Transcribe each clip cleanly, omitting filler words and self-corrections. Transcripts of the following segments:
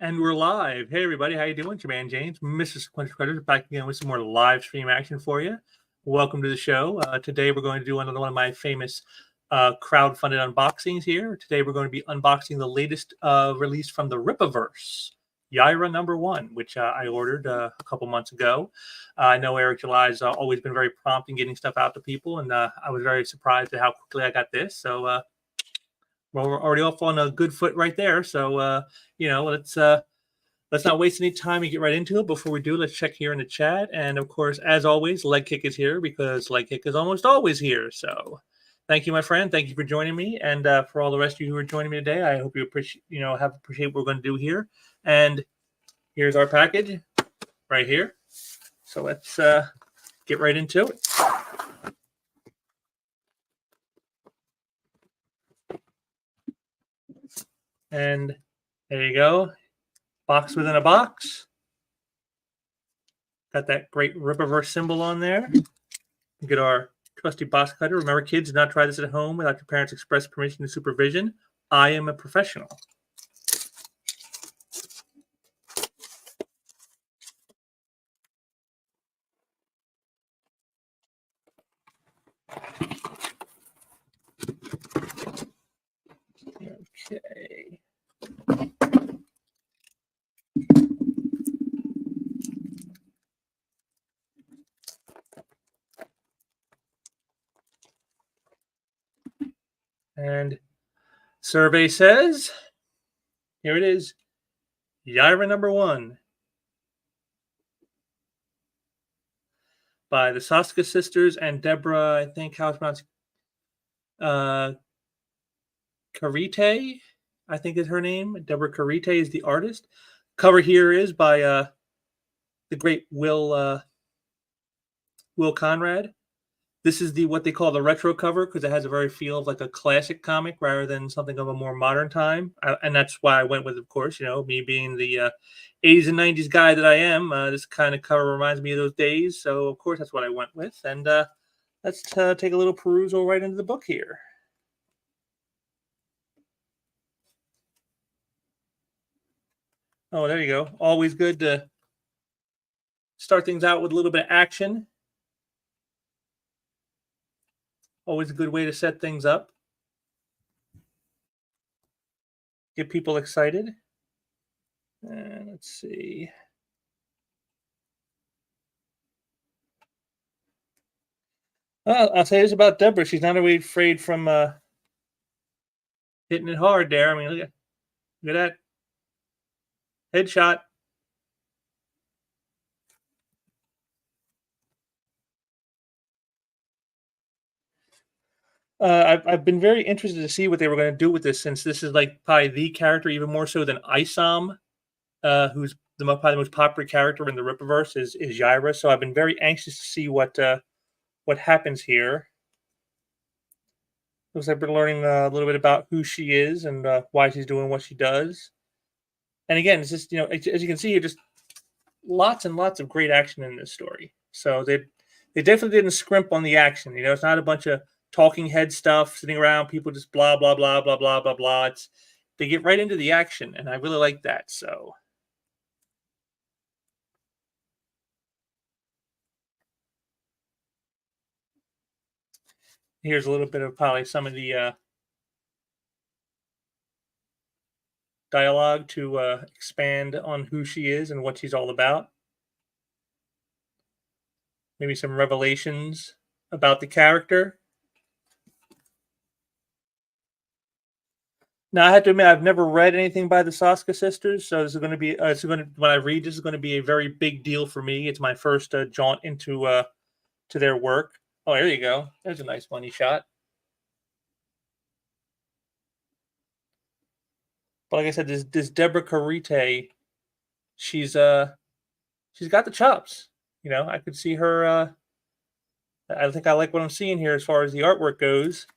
And we're live. Hey everybody, how you doing? It's your man James, Mr. Sequential Creditors, back again with some more live stream action for you. Welcome to the show. Today we're going to do another one of my famous crowdfunded unboxings here. Today we're going to be unboxing the latest release from the Rippaverse, Yaira #1, which I ordered a couple months ago. I know Eric July's always been very prompt in getting stuff out to people, and I was very surprised at how quickly I got this. So well, we're already off on a good foot right there. So let's not waste any time and get right into it. Before we do, let's check here in the chat. And of course, as always, Leg Kick is here because Leg Kick is almost always here. So thank you, my friend. Thank you for joining me. And for all the rest of you who are joining me today, I hope you appreciate what we're going to do here. And here's our package right here. So let's get right into it. And there you go. Box within a box. Got that great Rippaverse symbol on there. Get our trusty box cutter. Remember, kids, do not try this at home without your parents' express permission and supervision. I am a professional. Okay. And survey says, here it is, Yaira #1 by the Soska sisters and Débora, I think how it's pronounced, Caritá, I think is her name. Débora Caritá is the artist. Cover here is by the great Will Conrad. This is what they call the retro cover because it has a very feel of like a classic comic rather than something of a more modern time. And that's why I went with, of course, me being the 80s and 90s guy that I am. This kind of cover reminds me of those days. So, of course, that's what I went with. And let's take a little perusal right into the book here. Oh, there you go. Always good to start things out with a little bit of action. Always a good way to set things up. Get people excited. Let's see. Well, I'll say this about Débora. She's not really afraid from hitting it hard there. I mean, look at that headshot. I've been very interested to see what they were going to do with this, since this is like probably the character, even more so than Isom, who's probably the most popular character in the Rippaverse is Yaira. So I've been very anxious to see what happens here. Looks like we're learning a little bit about who she is and why she's doing what she does. And again, it's just as you can see here, just lots and lots of great action in this story. So they definitely didn't scrimp on the action. It's not a bunch of talking head stuff sitting around, people just blah blah blah blah blah blah blah. They get right into the action, and I really like that. So here's a little bit of probably some of the dialogue to expand on who she is and what she's all about. Maybe some revelations about the character. Now, I have to admit, I've never read anything by the Soska sisters, so this is going to be when I read this is going to be a very big deal for me. It's my first jaunt into to their work. Oh, there you go. There's a nice money shot. But like I said, this Débora Caritá, she's got the chops. I could see her. I think I like what I'm seeing here as far as the artwork goes.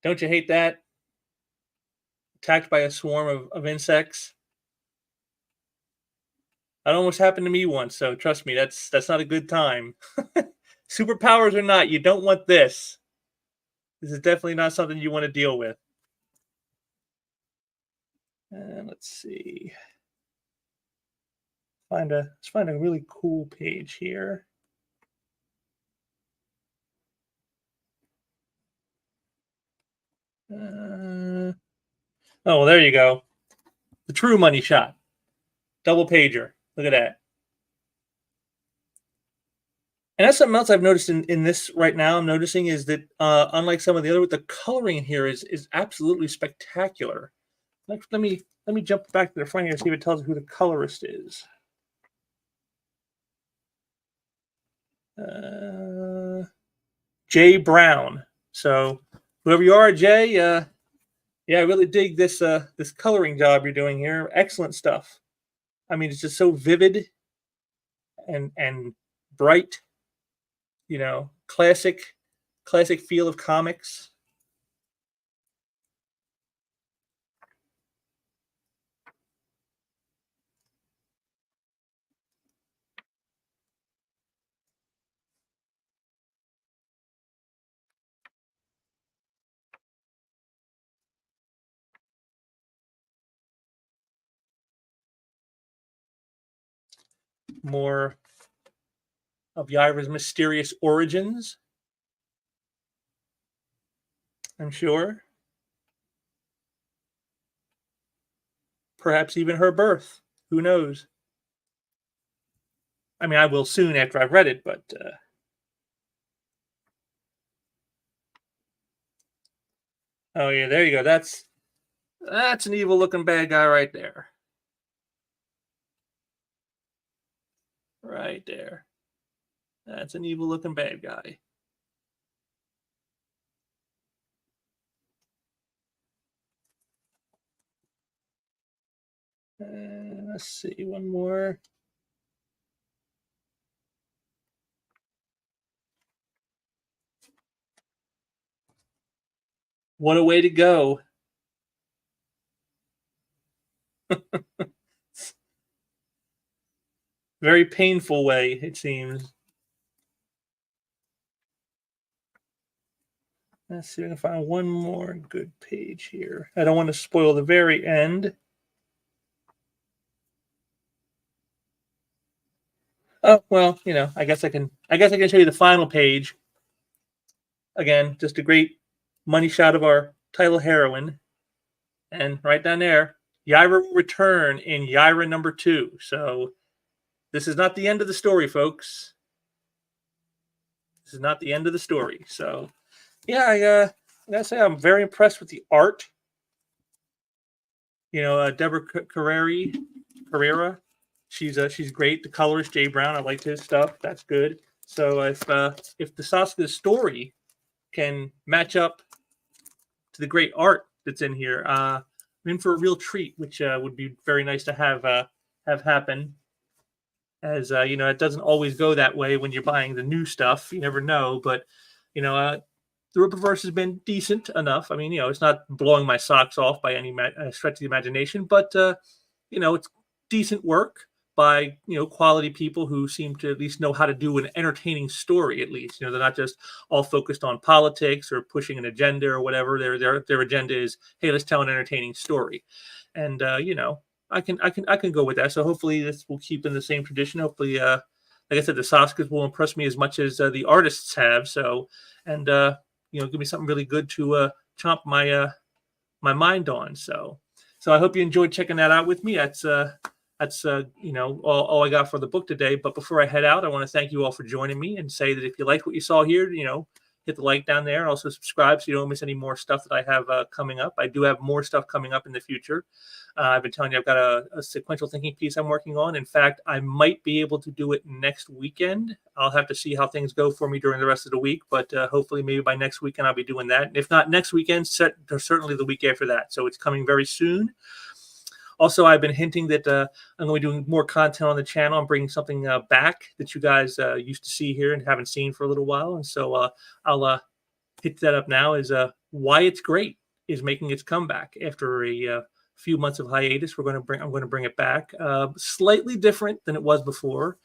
Don't you hate that? Attacked by a swarm of insects. That almost happened to me once, so trust me, that's not a good time. Superpowers or not, you don't want this. This is definitely not something you want to deal with. Let's see. Let's find a really cool page here. Oh, well, there you go. The true money shot. Double pager. Look at that. And that's something else I've noticed in this right now. I'm noticing is that unlike some of the other, the coloring in here is absolutely spectacular. Let me jump back to the front here and see if it tells who the colorist is. Jay Brown. So whoever you are, Jay, yeah, I really dig this this coloring job you're doing here. Excellent stuff. I mean, it's just so vivid and bright. You know, classic feel of comics. More of Yaira's mysterious origins, I'm sure. Perhaps even her birth. Who knows? I mean, I will soon after I've read it, but oh yeah, there you go. That's an evil looking bad guy right there. Right there. That's an evil looking bad guy. Let's see, one more. What a way to go. Very painful way, it seems. Let's see if I can find one more good page here. I don't want to spoil the very end. Oh, well, you know, I guess I can show you the final page. Again, just a great money shot of our title heroine. And right down there, Yaira will return in Yaira #2. So this is not the end of the story, folks. This is not the end of the story. So yeah, I gotta say I'm very impressed with the art. You know, Débora Carrera, she's great. The colorist Jay Brown, I liked his stuff. That's good. So if the Soska story can match up to the great art that's in here, I'm in for a real treat, which would be very nice to have happen. As you know, it doesn't always go that way when you're buying the new stuff. You never know, but you know, the Rippaverse has been decent enough. I mean, you know, it's not blowing my socks off by any stretch of the imagination, but you know, it's decent work by quality people who seem to at least know how to do an entertaining story. At least they're not just all focused on politics or pushing an agenda or whatever. Their agenda is, hey, let's tell an entertaining story, and you know, I can go with that. So hopefully this will keep in the same tradition. Hopefully, like I said, the Soskas will impress me as much as the artists have. So, and you know, give me something really good to chomp my mind on. So I hope you enjoyed checking that out with me. That's you know, all I got for the book today. But before I head out, I want to thank you all for joining me and say that if you liked what you saw here, you know, hit the like down there. Also subscribe so you don't miss any more stuff that I have coming up. I do have more stuff coming up in the future. I've been telling you I've got a sequential thinking piece I'm working on. In fact, I might be able to do it next weekend. I'll have to see how things go for me during the rest of the week, but hopefully maybe by next weekend I'll be doing that. And if not next weekend, certainly the week after that. So it's coming very soon. Also, I've been hinting that I'm going to be doing more content on the channel. I'm bringing something back that you guys used to see here and haven't seen for a little while. And so I'll hit that up now. Is Why It's Great is making its comeback after a few months of hiatus, I'm going to bring it back, slightly different than it was before.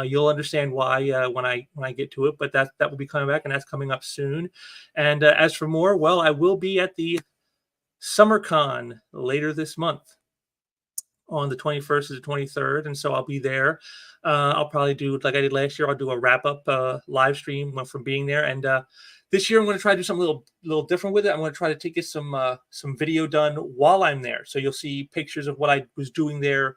You'll understand why when I get to it, but that will be coming back, and that's coming up soon. And as for more, well, I will be at the SummerCon later this month on the 21st to the 23rd, and so I'll be there. I'll probably do like I did last year. I'll do a wrap up live stream from being there, and this year I'm going to try to do something a little different with it. I'm going to try to get some video done while I'm there, so you'll see pictures of what I was doing there,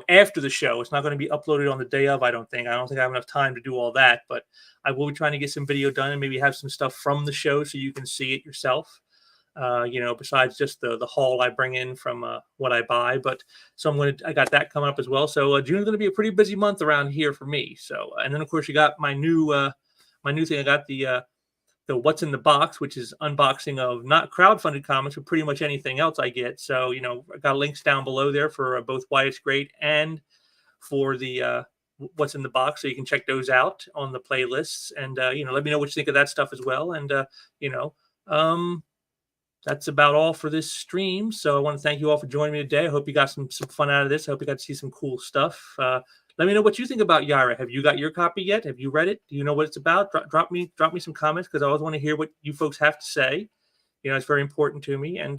after the show. It's not going to be uploaded on the day of. I don't think I have enough time to do all that, but I will be trying to get some video done and maybe have some stuff from the show so you can see it yourself. Besides just the haul I bring in from what I buy. But so I got that coming up as well. So June is going to be a pretty busy month around here for me. So, and then of course you got my new thing. I got the What's in the Box, which is unboxing of not crowdfunded comics, but pretty much anything else I get. So, I got links down below there for both Why It's Great and for the What's in the Box. So you can check those out on the playlists, and, let me know what you think of that stuff as well. And, that's about all for this stream. So I want to thank you all for joining me today. I hope you got some fun out of this. I hope you got to see some cool stuff. Let me know what you think about Yaira. Have you got your copy yet? Have you read it? Do you know what it's about? Drop me some comments, because I always want to hear what you folks have to say. It's very important to me. And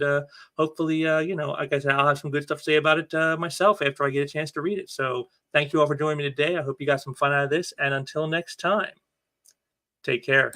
hopefully, like I said, I'll have some good stuff to say about it myself after I get a chance to read it. So thank you all for joining me today. I hope you got some fun out of this. And until next time, take care.